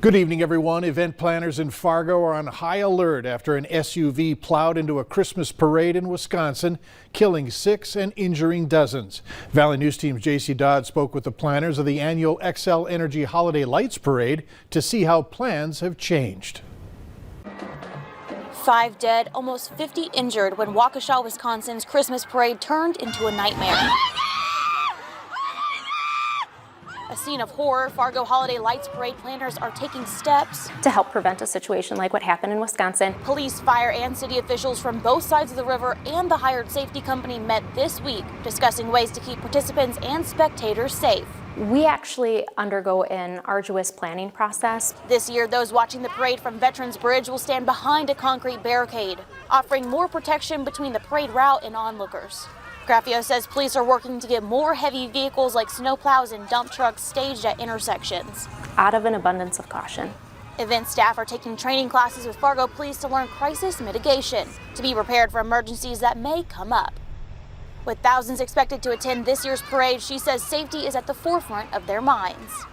Good evening, everyone. Event planners in Fargo are on high alert after an SUV plowed into a Christmas parade in Wisconsin, killing 6 and injuring dozens. Valley News Team's JC Dodd spoke with the planners of the annual Xcel Energy Holiday Lights Parade to see how plans have changed. 5 dead, almost 50 injured when Waukesha, Wisconsin's Christmas parade turned into a nightmare. A scene of horror, Fargo Holiday Lights Parade planners are taking steps to help prevent a situation like what happened in Wisconsin. Police, fire, and city officials from both sides of the river and the hired safety company met this week, discussing ways to keep participants and spectators safe. We actually undergo an arduous planning process. This year, those watching the parade from Veterans Bridge will stand behind a concrete barricade, offering more protection between the parade route and onlookers. Graffio says police are working to get more heavy vehicles like snowplows and dump trucks staged at intersections, out of an abundance of caution. Event staff are taking training classes with Fargo police to learn crisis mitigation, to be prepared for emergencies that may come up. With thousands expected to attend this year's parade, she says safety is at the forefront of their minds.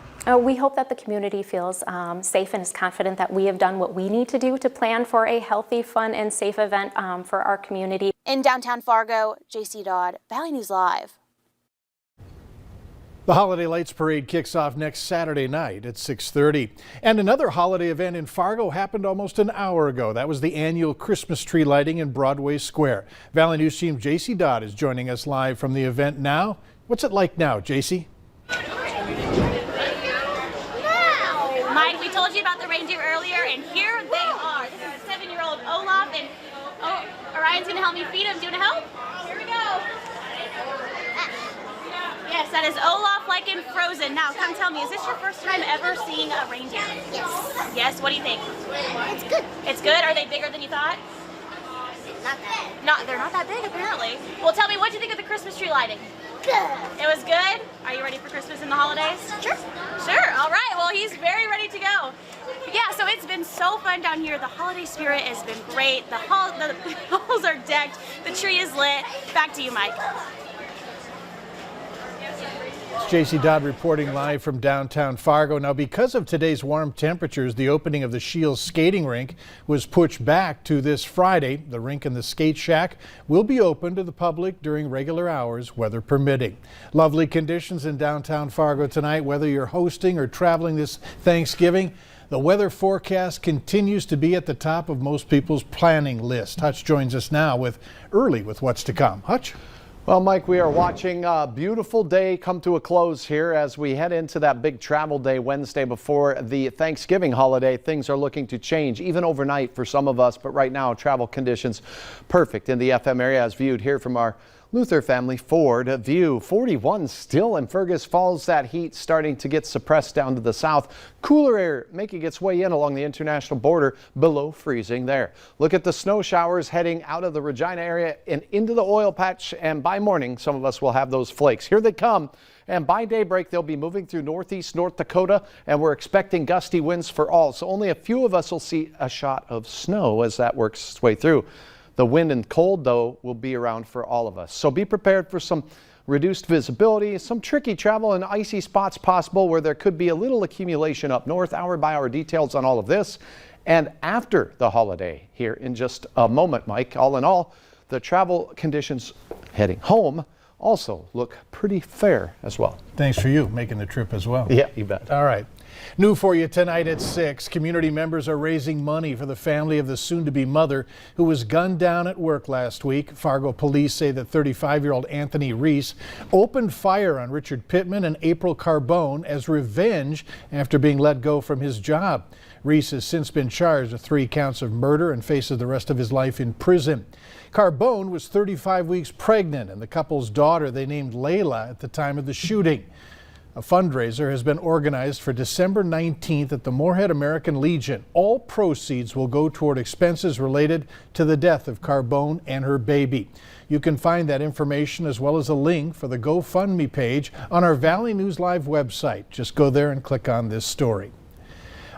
We hope that the community feels safe and is confident that we have done what we need to do to plan for a healthy, fun, and safe event for our community. In downtown Fargo, JC Dodd, Valley News Live. The Holiday Lights Parade kicks off next Saturday night at 6:30. And another holiday event in Fargo happened almost an hour ago. That was the annual Christmas tree lighting in Broadway Square. Valley News Team JC Dodd is joining us live from the event now. What's it like now, JC? Mike, we told you about the reindeer earlier, and here they are. This is a 7-year-old Olaf, and Orion's gonna help me feed him. Do you wanna help? Here we go. Yes, that is Olaf like in Frozen. Now, come tell me, is this your first time ever seeing a reindeer? Yes. Yes, what do you think? It's good. It's good? Are they bigger than you thought? Not that. They're not that big, apparently. Well, tell me, what do you think of the Christmas tree lighting? Good. It was good? Are you ready for Christmas and the holidays? Sure. Sure, all right, well, he's very ready to go. Yeah, so it's been so fun down here. The holiday spirit has been great. The halls are decked. The tree is lit. Back to you, Mike. It's JC Dodd reporting live from downtown Fargo. Now, because of today's warm temperatures, the opening of the Shields skating rink was pushed back to this Friday. The rink and the skate shack will be open to the public during regular hours, weather permitting. Lovely conditions in downtown Fargo tonight, whether you're hosting or traveling this Thanksgiving. The weather forecast continues to be at the top of most people's planning list. Hutch joins us now with what's to come. Hutch? Well, Mike, we are watching a beautiful day come to a close here as we head into that big travel day Wednesday before the Thanksgiving holiday. Things are looking to change even overnight for some of us, but right now travel conditions perfect in the FM area as viewed here from our Luther family Ford view. 41 still in Fergus Falls. That heat starting to get suppressed down to the south. Cooler air making its way in along the international border, below freezing there. Look at the snow showers heading out of the Regina area and into the oil patch, and by morning some of us will have those flakes. Here they come. And by daybreak, they'll be moving through northeast North Dakota, and we're expecting gusty winds for all. So only a few of us will see a shot of snow as that works its way through. The wind and cold, though, will be around for all of us. So be prepared for some reduced visibility, some tricky travel and icy spots possible where there could be a little accumulation up north. Hour by hour details on all of this. And after the holiday here in just a moment, Mike, all in all, the travel conditions heading home also look pretty fair as well. Thanks for you making the trip as well. Yeah, you bet. All right. New for you tonight at 6. Community members are raising money for the family of the soon-to-be mother who was gunned down at work last week. Fargo police say that 35-year-old Anthony Reese opened fire on Richard Pittman and April Carbone as revenge after being let go from his job. Reese has since been charged with 3 counts of murder and faces the rest of his life in prison. Carbone was 35 weeks pregnant, and the couple's daughter they named Layla at the time of the shooting. A fundraiser has been organized for December 19th at the Moorhead American Legion. All proceeds will go toward expenses related to the death of Carbone and her baby. You can find that information as well as a link for the GoFundMe page on our Valley News Live website. Just go there and click on this story.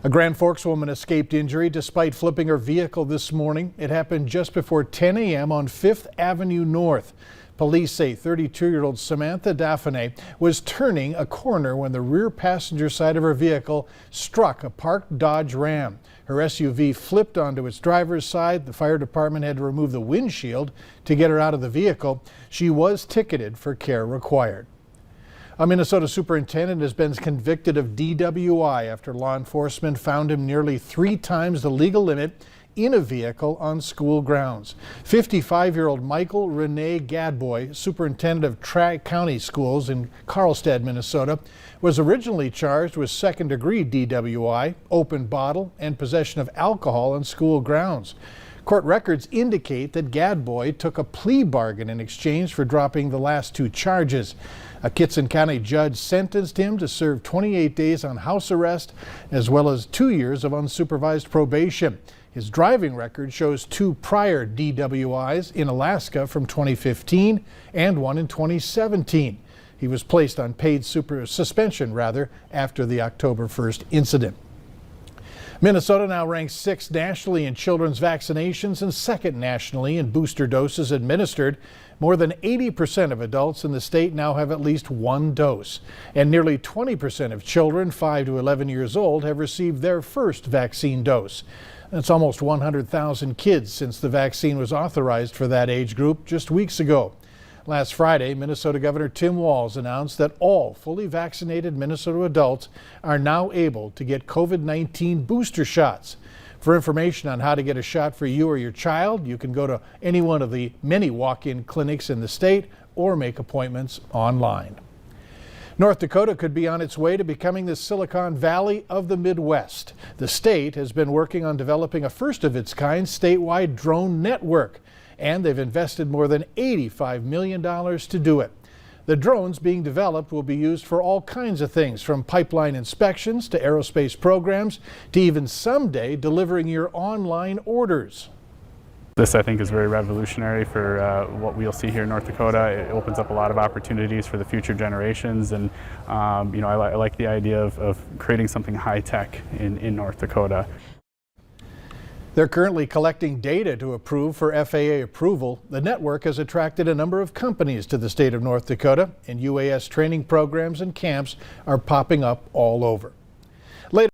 A Grand Forks woman escaped injury despite flipping her vehicle this morning. It happened just before 10 a.m. on 5th Avenue North. Police say 32-year-old Samantha Daphne was turning a corner when the rear passenger side of her vehicle struck a parked Dodge Ram. Her SUV flipped onto its driver's side. The fire department had to remove the windshield to get her out of the vehicle. She was ticketed for care required. A Minnesota superintendent has been convicted of DWI after law enforcement found him nearly 3 times the legal limit in a vehicle on school grounds. 55-year-old Michael Rene Gadboy, superintendent of Tri-County Schools in Carlstadt, Minnesota, was originally charged with second-degree DWI, open bottle, and possession of alcohol on school grounds. Court records indicate that Gadboy took a plea bargain in exchange for dropping the last 2 charges. A Kittson County judge sentenced him to serve 28 days on house arrest as well as 2 years of unsupervised probation. His driving record shows 2 prior DWIs in Alaska from 2015 and one in 2017. He was placed on paid suspension after the October 1st incident. Minnesota now ranks 6th nationally in children's vaccinations and 2nd nationally in booster doses administered. More than 80% of adults in the state now have at least 1 dose, and nearly 20% of children 5 to 11 years old have received their first vaccine dose. That's almost 100,000 kids since the vaccine was authorized for that age group just weeks ago. Last Friday, Minnesota Governor Tim Walz announced that all fully vaccinated Minnesota adults are now able to get COVID-19 booster shots. For information on how to get a shot for you or your child, you can go to any one of the many walk-in clinics in the state or make appointments online. North Dakota could be on its way to becoming the Silicon Valley of the Midwest. The state has been working on developing a first-of-its-kind statewide drone network, and they've invested more than $85 million to do it. The drones being developed will be used for all kinds of things, from pipeline inspections to aerospace programs to even someday delivering your online orders. This, I think, is very revolutionary for what we'll see here in North Dakota. It opens up a lot of opportunities for the future generations, and I like the idea of creating something high-tech in North Dakota. They're currently collecting data to approve for FAA approval. The network has attracted a number of companies to the state of North Dakota, and UAS training programs and camps are popping up all over. Later